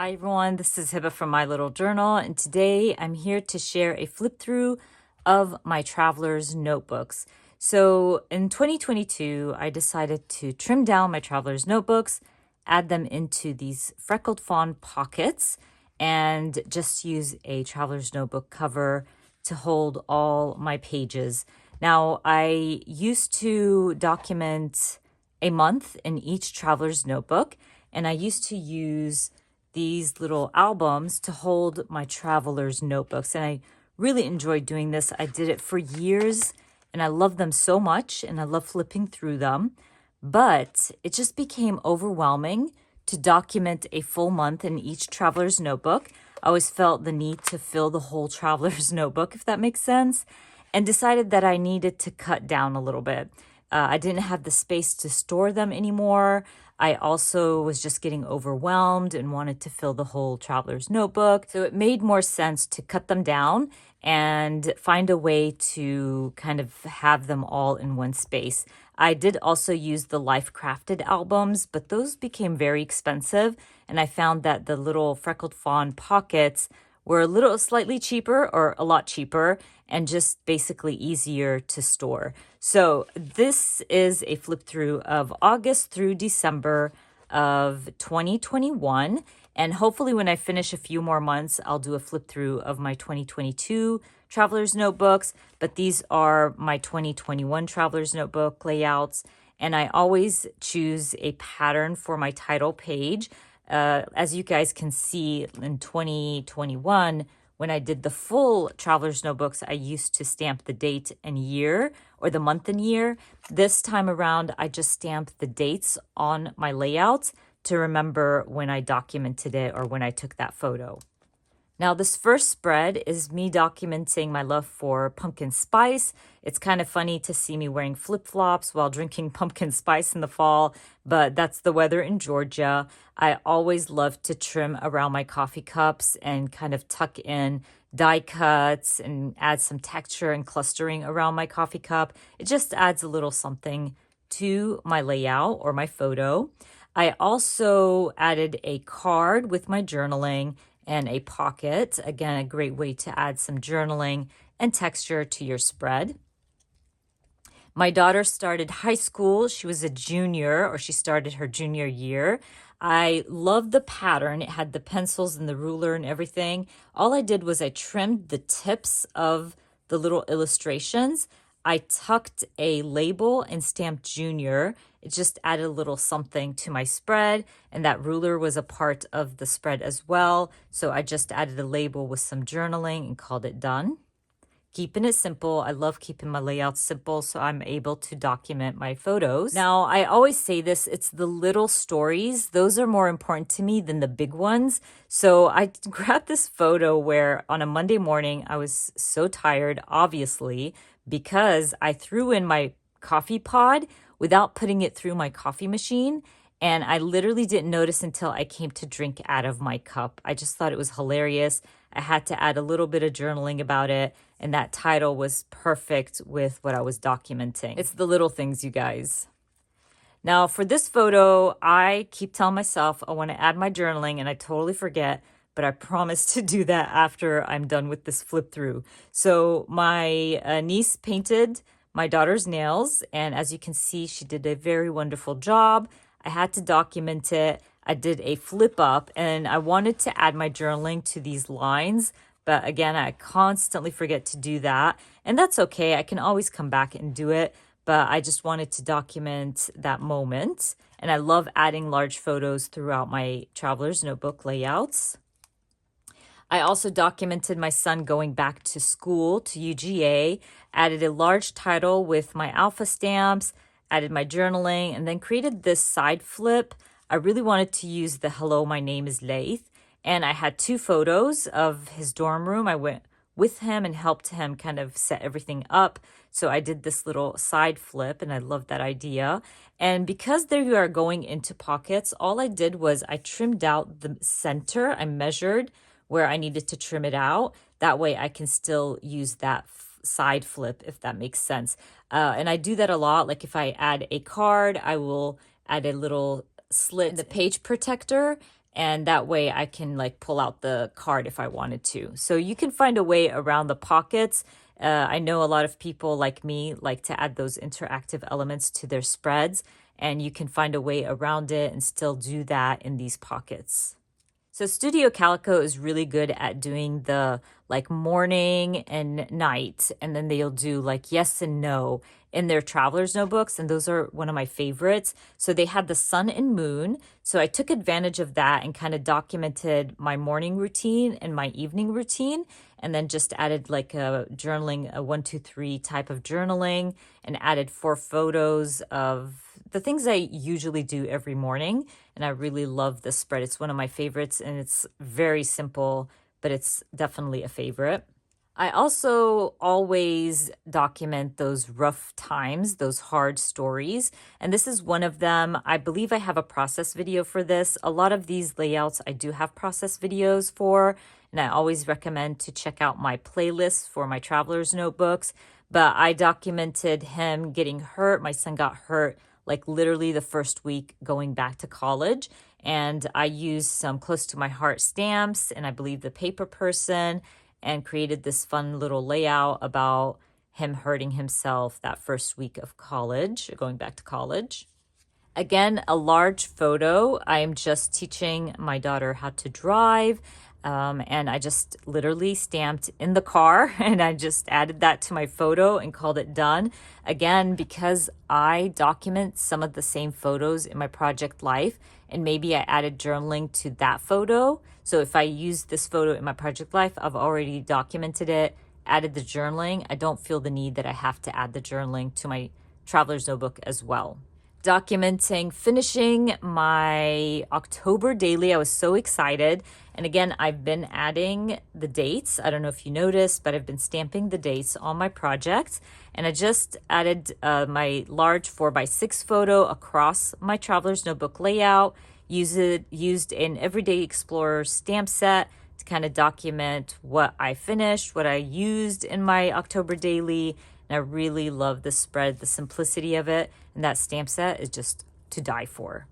Hi everyone, this is Hiba from My Little Journal, and today I'm here to share a flip through of my traveler's notebooks. So in 2022, I decided to trim down my traveler's notebooks, add them into these freckled fawn pockets, and just use a traveler's notebook cover to hold all my pages. Now, I used to document a month in each traveler's notebook, and I used to use these little albums to hold my traveler's notebooks. And I really enjoyed doing this. I did it for years and I love them so much and I love flipping through them. But it just became overwhelming to document a full month in each traveler's notebook. I always felt the need to fill the whole traveler's notebook, if that makes sense, and decided that I needed to cut down a little bit. I didn't have the space to store them anymore. I also was just getting overwhelmed and wanted to fill the whole traveler's notebook. So it made more sense to cut them down and find a way to kind of have them all in one space. I did also use the Life Crafted albums, but those became very expensive. And I found that the little freckled fawn pockets were a little slightly cheaper or a lot cheaper and just basically easier to store. So this is a flip through of August through December of 2021. And hopefully when I finish a few more months, I'll do a flip through of my 2022 traveler's notebooks. But these are my 2021 traveler's notebook layouts. And I always choose a pattern for my title page. As you guys can see in 2021, when I did the full traveler's notebooks, I used to stamp the date and year or the month and year. This time around, I just stamped the dates on my layouts to remember when I documented it or when I took that photo. Now, this first spread is me documenting my love for pumpkin spice. It's kind of funny to see me wearing flip-flops while drinking pumpkin spice in the fall, but that's the weather in Georgia. I always love to trim around my coffee cups and kind of tuck in die cuts and add some texture and clustering around my coffee cup. It just adds a little something to my layout or my photo. I also added a card with my journaling and a pocket. Again, a great way to add some journaling and texture to your spread. My daughter started high school. She was a junior, or she started her junior year. I loved the pattern. It had the pencils and the ruler and everything. All I did was I trimmed the tips of the little illustrations. I tucked a label and stamped junior. It just added a little something to my spread, and that ruler was a part of the spread as well. So I just added a label with some journaling and called it done. Keeping it simple. I love keeping my layouts simple so I'm able to document my photos. Now, I always say this, it's the little stories. Those are more important to me than the big ones. So I grabbed this photo where on a Monday morning, I was so tired, obviously, because I threw in my coffee pod without putting it through my coffee machine. And I literally didn't notice until I came to drink out of my cup. I just thought it was hilarious. I had to add a little bit of journaling about it. And that title was perfect with what I was documenting. It's the little things, you guys. Now, for this photo, I keep telling myself I want to add my journaling, and I totally forget, but I promise to do that after I'm done with this flip through. So my niece painted my daughter's nails, and as you can see, she did a very wonderful job. I had to document it. I did a flip up, and I wanted to add my journaling to these lines, but again, I constantly forget to do that, and that's okay. I can always come back and do it, but I just wanted to document that moment, and I love adding large photos throughout my traveler's notebook layouts. I also documented my son going back to school, to UGA, added a large title with my alpha stamps, added my journaling, and then created this side flip. I really wanted to use the hello, my name is Laith. And I had two photos of his dorm room. I went with him and helped him kind of set everything up. So I did this little side flip, and I love that idea. And because they are going into pockets, all I did was I trimmed out the center. I measured where I needed to trim it out. That way I can still use that side flip, if that makes sense. And I do that a lot. Like if I add a card, I will add a little slit in the page protector And that way I can like pull out the card if I wanted to. So you can find a way around the pockets. I know a lot of people like me like to add those interactive elements to their spreads, and you can find a way around it and still do that in these pockets. So Studio Calico is really good at doing the like morning and night, and then they'll do like yes and no in their traveler's notebooks, and those are one of my favorites. So they had the sun and moon. So I took advantage of that and kind of documented my morning routine and my evening routine, and then just added like a journaling, a 1, 2, 3 type of journaling, and added 4 photos of the things I usually do every morning. And I really love this spread. It's one of my favorites, and it's very simple, but it's definitely a favorite. I also always document those rough times, those hard stories. And this is one of them. I believe I have a process video for this. A lot of these layouts I do have process videos for, and I always recommend to check out my playlist for my traveler's notebooks. But I documented him getting hurt. My son got hurt like literally the first week going back to college. And I used some close to my heart stamps and I believe the paper person, and created this fun little layout about him hurting himself that first week of college, going back to college. Again, a large photo. I am just teaching my daughter how to drive. And I just literally stamped in the car and I just added that to my photo and called it done. Again, because I document some of the same photos in my project life, and maybe I added journaling to that photo. So if I use this photo in my project life, I've already documented it, added the journaling. I don't feel the need that I have to add the journaling to my traveler's notebook as well. Documenting, finishing my October daily. I was so excited. And again, I've been adding the dates. I don't know if you noticed, but I've been stamping the dates on my projects. And I just added my large 4x6 photo across my traveler's notebook layout. Used an Everyday Explorer stamp set to kind of document what I finished, what I used in my October daily. And I really love the spread, the simplicity of it. And that stamp set is just to die for.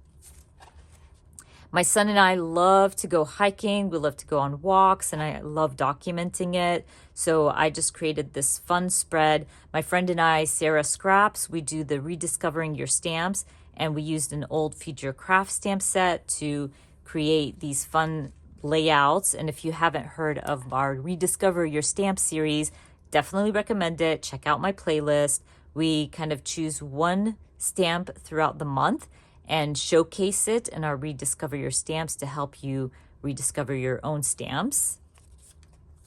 My son and I love to go hiking. We love to go on walks, and I love documenting it. So I just created this fun spread. My friend and I, Sarah Scraps, we do the Rediscovering Your Stamps, and we used an old Feed Your Craft stamp set to create these fun layouts. And if you haven't heard of our Rediscover Your Stamp series, definitely recommend it. Check out my playlist. We kind of choose one stamp throughout the month and showcase it in our Rediscover Your Stamps to help you rediscover your own stamps.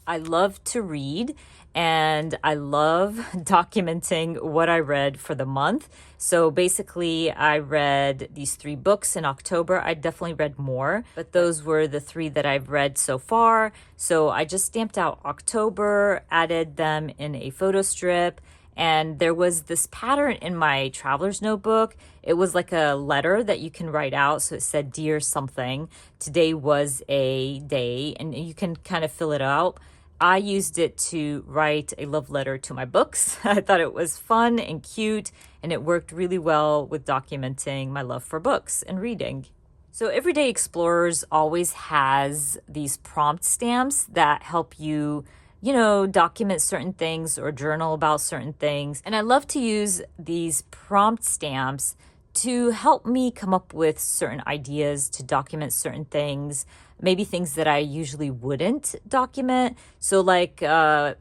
I love to read, and I love documenting what I read for the month. So basically, I read these 3 books in October. I definitely read more, but those were the 3 that I've read so far. So I just stamped out October, added them in a photo strip, and there was this pattern in my traveler's notebook. It was like a letter that you can write out. So it said, "Dear something, today was a day," and you can kind of fill it out. I used it to write a love letter to my books. I thought it was fun and cute, and it worked really well with documenting my love for books and reading. So Everyday Explorers always has these prompt stamps that help you, document certain things or journal about certain things. And I love to use these prompt stamps to help me come up with certain ideas to document certain things, maybe things that I usually wouldn't document. So like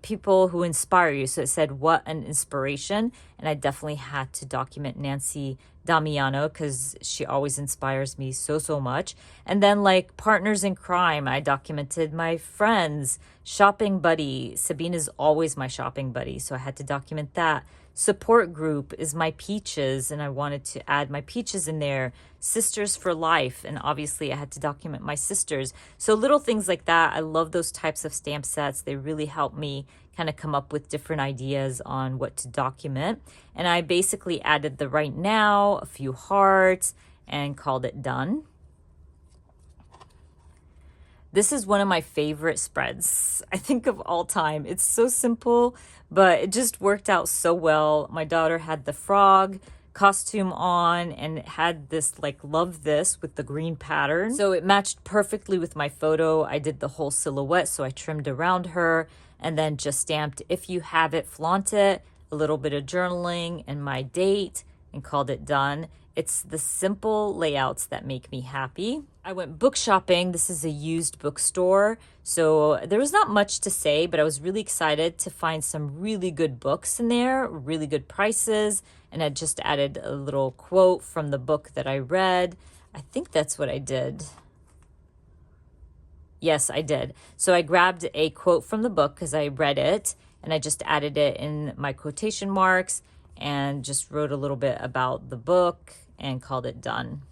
people who inspire you. So it said, "What an inspiration." And I definitely had to document Nancy Damiano because she always inspires me so much. And then like partners in crime, I documented my friends. Shopping buddy, Sabine is always my shopping buddy, so I had to document that. Support group is my peaches, and I wanted to add my peaches in there. Sisters for life, and obviously I had to document my sisters. So little things like that. I love those types of stamp sets. They really help me kind of come up with different ideas on what to document. And I basically added the right now, a few hearts, and called it done. This is one of my favorite spreads, I think, of all time. It's so simple, but it just worked out so well. My daughter had the frog costume on, and it had this like love this with the green pattern. So it matched perfectly with my photo. I did the whole silhouette, so I trimmed around her and then just stamped, "If you have it, flaunt it," a little bit of journaling and my date, and called it done. It's the simple layouts that make me happy. I went book shopping. This is a used bookstore, so there was not much to say, but I was really excited to find some really good books in there, really good prices, and I just added a little quote from the book that I read. I think that's what I did. Yes, I did. So I grabbed a quote from the book because I read it, and I just added it in my quotation marks and just wrote a little bit about the book and called it done.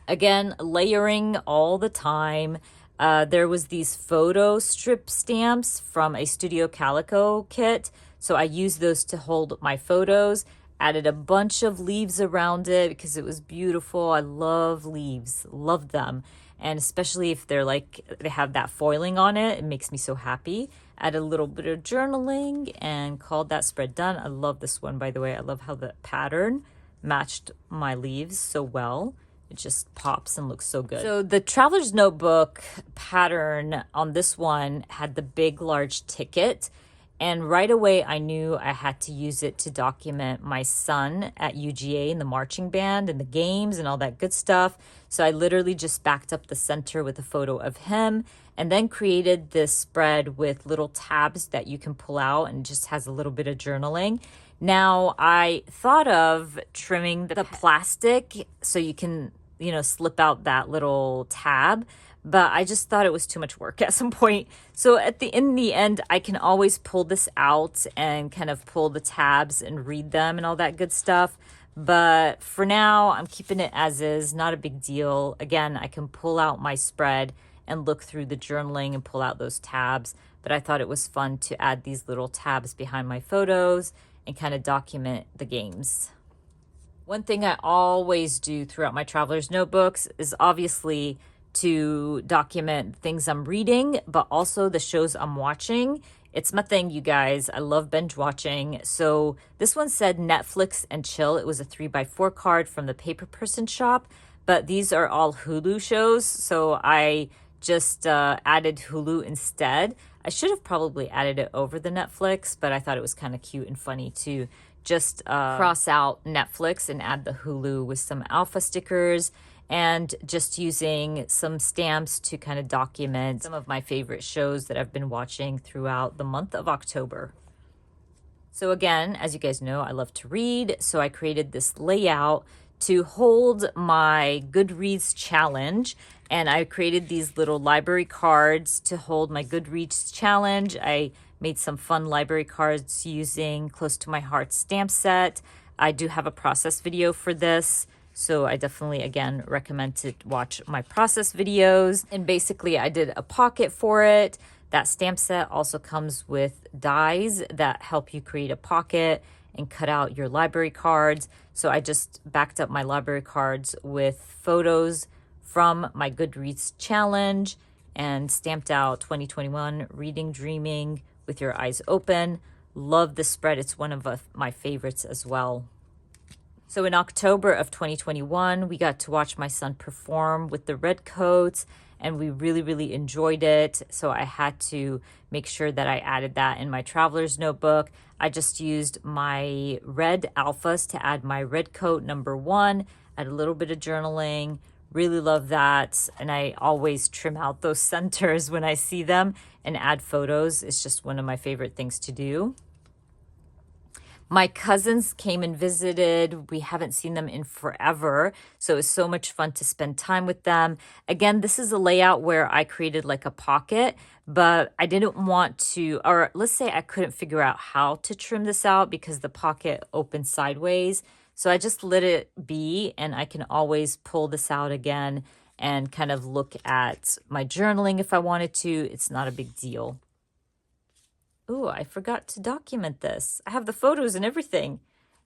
Again, layering all the time. There was these photo strip stamps from a Studio Calico kit. So I used those to hold my photos, added a bunch of leaves around it because it was beautiful. I love leaves, love them. And especially if they're like, they have that foiling on it, it makes me so happy. Add a little bit of journaling and called that spread done. I love this one, by the way. I love how the pattern matched my leaves so well. It just pops and looks so good. So the Traveler's Notebook pattern on this one had the big, large ticket. And right away, I knew I had to use it to document my son at UGA in the marching band and the games and all that good stuff. So I literally just backed up the center with a photo of him and then created this spread with little tabs that you can pull out and just has a little bit of journaling. Now, I thought of trimming the plastic so you can, slip out that little tab, but I just thought it was too much work at some point. So in the end, I can always pull this out and kind of pull the tabs and read them and all that good stuff. But for now, I'm keeping it as is, not a big deal. Again, I can pull out my spread and look through the journaling and pull out those tabs. But I thought it was fun to add these little tabs behind my photos and kind of document the games. One thing I always do throughout my traveler's notebooks is obviously to document things I'm reading, but also the shows I'm watching. It's my thing, you guys. I love binge watching. So this one said Netflix and chill. It was a 3x4 card from the Paper Person shop, but these are all Hulu shows. So I just added Hulu instead. I should have probably added it over the Netflix, but I thought it was kind of cute and funny to just cross out Netflix and add the Hulu with some alpha stickers and just using some stamps to kind of document some of my favorite shows that I've been watching throughout the month of October. So again, as you guys know, I love to read. So I created this layout to hold my Goodreads challenge. And I created these little library cards to hold my Goodreads challenge. I made some fun library cards using Close to My Heart stamp set. I do have a process video for this. So I definitely, again, recommend to watch my process videos. And basically, I did a pocket for it. That stamp set also comes with dies that help you create a pocket and cut out your library cards. So I just backed up my library cards with photos from my Goodreads challenge and stamped out 2021 Reading Dreaming with Your Eyes Open. Love this spread. It's one of my favorites as well. So in October of 2021, we got to watch my son perform with the Redcoats, and we really, really enjoyed it. So I had to make sure that I added that in my traveler's notebook. I just used my red alphas to add my Redcoat #1, add a little bit of journaling. Really love that. And I always trim out those centers when I see them and add photos. It's just one of my favorite things to do. My cousins came and visited. We haven't seen them in forever, so it was so much fun to spend time with them. Again, this is a layout where I created like a pocket, but I didn't want to, or let's say I couldn't figure out how to trim this out because the pocket opened sideways. So I just let it be, and I can always pull this out again and kind of look at my journaling if I wanted to. It's not a big deal. Ooh, I forgot to document this. I have the photos and everything.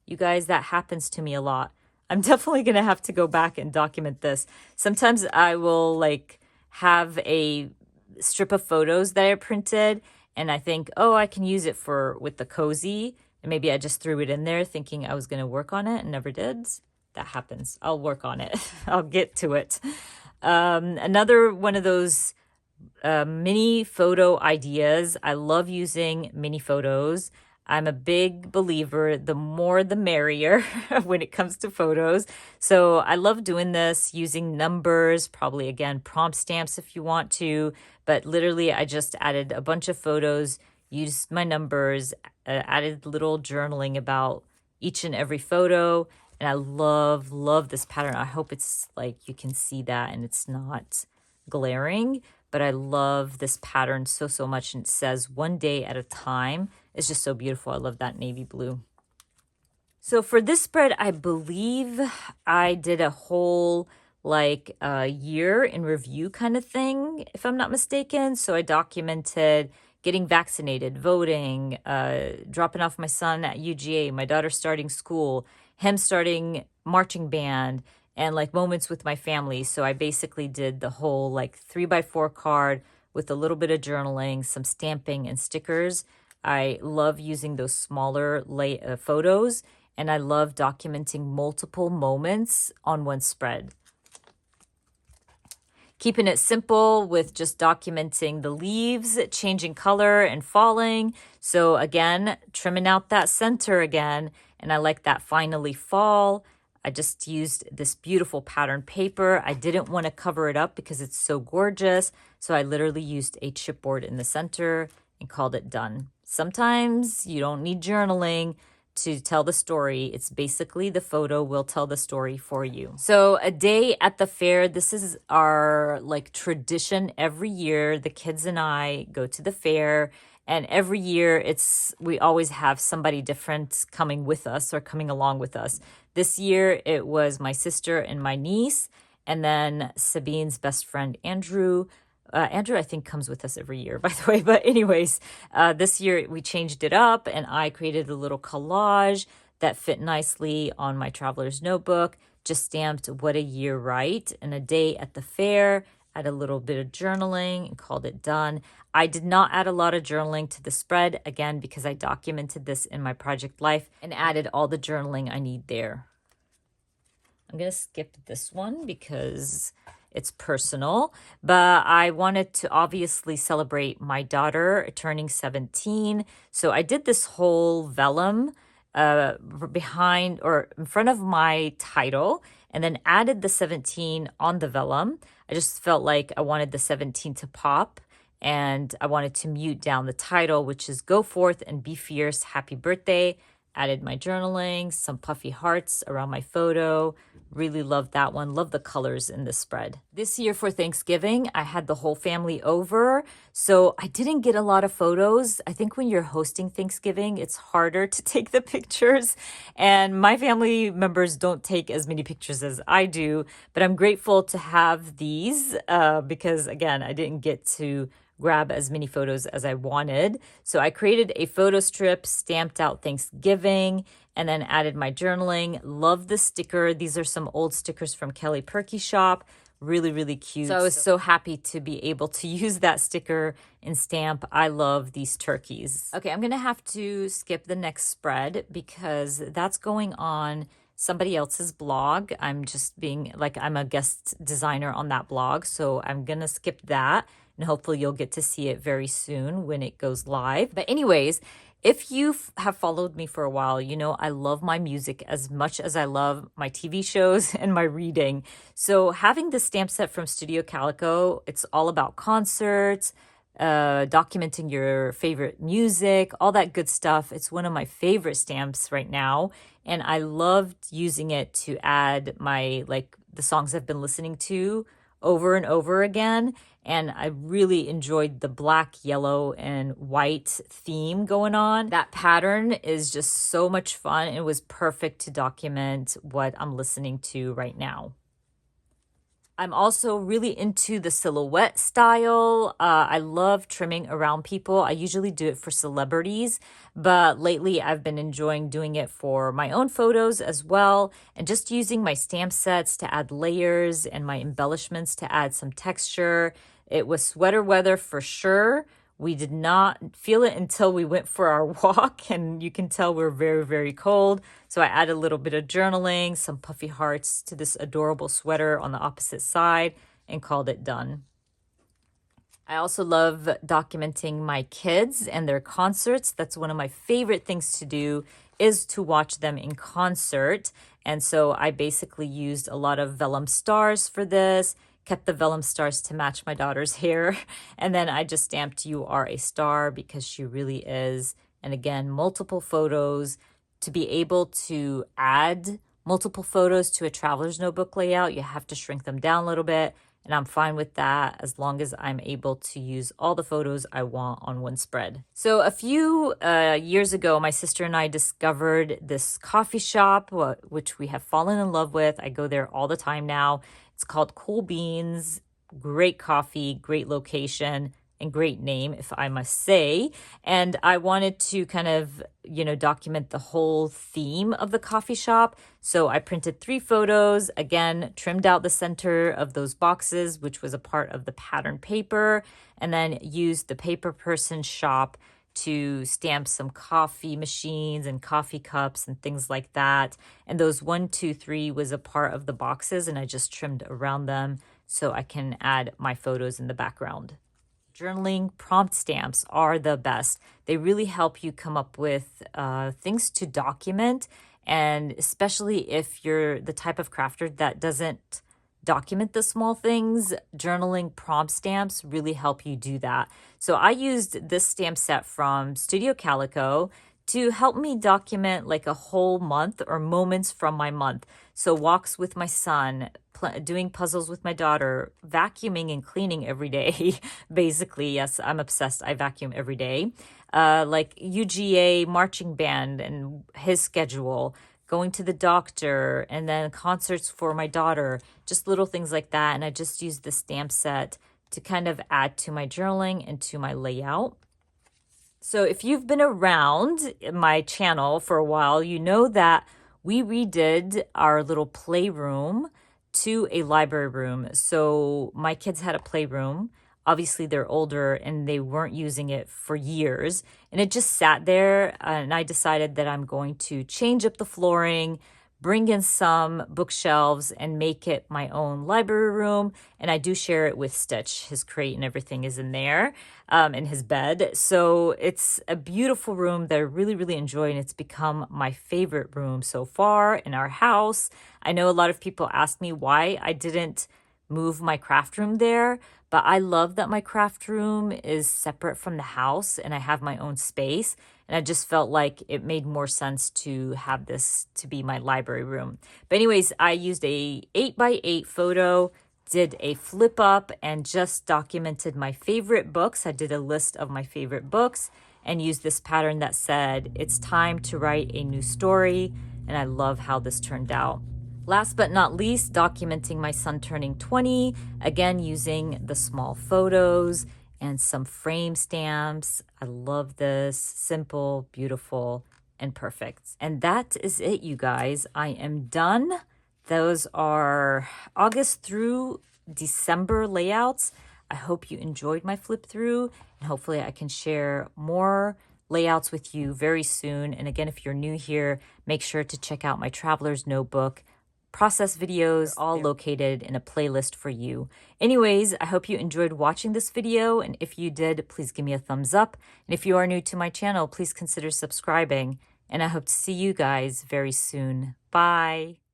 You guys, that happens to me a lot. I'm definitely going to have to go back and document this. Sometimes I will like have a strip of photos that I printed and I think, oh, I can use it with the cozy and maybe I just threw it in there thinking I was going to work on it and never did. That happens. I'll work on it. I'll get to it. Another one of those mini photo ideas. I love using mini photos. I'm a big believer, the more the merrier when it comes to photos. So I love doing this using numbers, probably again, prompt stamps if you want to, but literally I just added a bunch of photos, used my numbers, added little journaling about each and every photo. And I love this pattern. I hope it's like you can see that and it's not glaring, but I love this pattern so much. And it says one day at a time. It's just so beautiful. I love that navy blue. So for this spread, I believe I did a whole like year in review kind of thing, if I'm not mistaken. So I documented getting vaccinated, voting, dropping off my son at UGA, my daughter starting school, him starting marching band, and like moments with my family. So I basically did the whole like 3x4 card with a little bit of journaling, some stamping and stickers. I love using those smaller photos, and I love documenting multiple moments on one spread. Keeping it simple with just documenting the leaves changing color and falling. So again, trimming out that center again, and I like that finally fall. I just used this beautiful pattern paper. I didn't want to cover it up because it's so gorgeous, so I literally used a chipboard in the center and called it done. Sometimes you don't need journaling to tell the story. It's basically the photo will tell the story for you. So a day at the fair, this is our like tradition every year. The kids and I go to the fair, and every year we always have somebody different coming with us or coming along with us. This year it was my sister and my niece, and then Sabine's best friend, Andrew. Andrew, I think, comes with us every year, by the way. But anyways, this year we changed it up, and I created a little collage that fit nicely on my traveler's notebook. Just stamped "What a Year Right" and a day at the fair. Add a little bit of journaling and called it done. I did not add a lot of journaling to the spread, again, because I documented this in my project life and added all the journaling I need there. I'm going to skip this one because it's personal, but I wanted to obviously celebrate my daughter turning 17. So I did this whole vellum behind or in front of my title, and then added the 17 on the vellum. I just felt like I wanted the 17 to pop, and I wanted to mute down the title, which is "Go Forth and Be Fierce, Happy Birthday." Added my journaling, some puffy hearts around my photo. Really love that one. Love the colors in this spread. This year for Thanksgiving, I had the whole family over, so I didn't get a lot of photos. I think when you're hosting Thanksgiving, it's harder to take the pictures, and my family members don't take as many pictures as I do, but I'm grateful to have these because, again, I didn't get to grab as many photos as I wanted. So I created a photo strip, stamped out Thanksgiving, and then added my journaling. Love the sticker. These are some old stickers from Kelly Perky Shop. Really cute. So I was so happy to be able to use that sticker and stamp. I love these turkeys. Okay, I'm gonna have to skip the next spread because that's going on somebody else's blog. I'm just being like, I'm a guest designer on that blog, so I'm gonna skip that, and hopefully you'll get to see it very soon when it goes live. But anyways, if you have followed me for a while, you know I love my music as much as I love my TV shows and my reading. So having the stamp set from Studio Calico, it's all about concerts, documenting your favorite music, all that good stuff. It's one of my favorite stamps right now, and I loved using it to add my the songs I've been listening to over and over again. And I really enjoyed the black, yellow, and white theme going on. That pattern is just so much fun. It was perfect to document what I'm listening to right now. I'm also really into the silhouette style. I love trimming around people. I usually do it for celebrities, but lately I've been enjoying doing it for my own photos as well, and just using my stamp sets to add layers and my embellishments to add some texture. It was sweater weather for sure We did not feel it until we went for our walk, and you can tell we're very, very cold. So I added a little bit of journaling, some puffy hearts to this adorable sweater on the opposite side, and called it done. I also love documenting my kids and their concerts. That's one of my favorite things to do, is to watch them in concert. And so I basically used a lot of vellum stars for this, kept the vellum stars to match my daughter's hair. And then I just stamped "You are a star" because she really is. And again, multiple photos. To be able to add multiple photos to a traveler's notebook layout, you have to shrink them down a little bit. And I'm fine with that as long as I'm able to use all the photos I want on one spread. So a few years ago, my sister and I discovered this coffee shop, which we have fallen in love with. I go there all the time now. It's called Cool Beans. Great coffee, great location, and great name, if I must say. And I wanted to kind of, document the whole theme of the coffee shop. So I printed 3 photos, again, trimmed out the center of those boxes, which was a part of the pattern paper, and then used the paper person shop to stamp some coffee machines and coffee cups and things like that. And those 1, 2, 3 was a part of the boxes, and I just trimmed around them so I can add my photos in the background. Journaling prompt stamps are the best. They really help you come up with things to document, and especially if you're the type of crafter that doesn't document the small things, journaling prompt stamps really help you do that. So I used this stamp set from Studio Calico to help me document like a whole month or moments from my month. So walks with my son, doing puzzles with my daughter, vacuuming and cleaning every day. Basically, yes, I'm obsessed. I vacuum every day. Like UGA marching band and his schedule, going to the doctor, and then concerts for my daughter, just little things like that. And I just used the stamp set to kind of add to my journaling and to my layout. So if you've been around my channel for a while, you know that we redid our little playroom to a library room. So my kids had a playroom. Obviously, they're older and they weren't using it for years. And it just sat there. And I decided that I'm going to change up the flooring, bring in some bookshelves, and make it my own library room. And I do share it with Stitch. His crate and everything is in there, in his bed. So it's a beautiful room that I really, really enjoy, and it's become my favorite room so far in our house. I know a lot of people ask me why I didn't move my craft room there, but I love that my craft room is separate from the house and I have my own space. And I just felt like it made more sense to have this to be my library room. But anyways, I used a 8x8 photo, did a flip up, and just documented my favorite books. I did a list of my favorite books and used this pattern that said, "It's time to write a new story." And I love how this turned out. Last but not least, documenting my son turning 20, again using the small photos and some frame stamps. I love this. Simple, beautiful, and perfect. And that is it, you guys. I am done. Those are August through December layouts. I hope you enjoyed my flip through, and hopefully I can share more layouts with you very soon. And again, if you're new here, make sure to check out my Traveler's Notebook process videos, all located in a playlist for you. Anyways, I hope you enjoyed watching this video, and if you did, please give me a thumbs up. And if you are new to my channel, please consider subscribing, and I hope to see you guys very soon. Bye.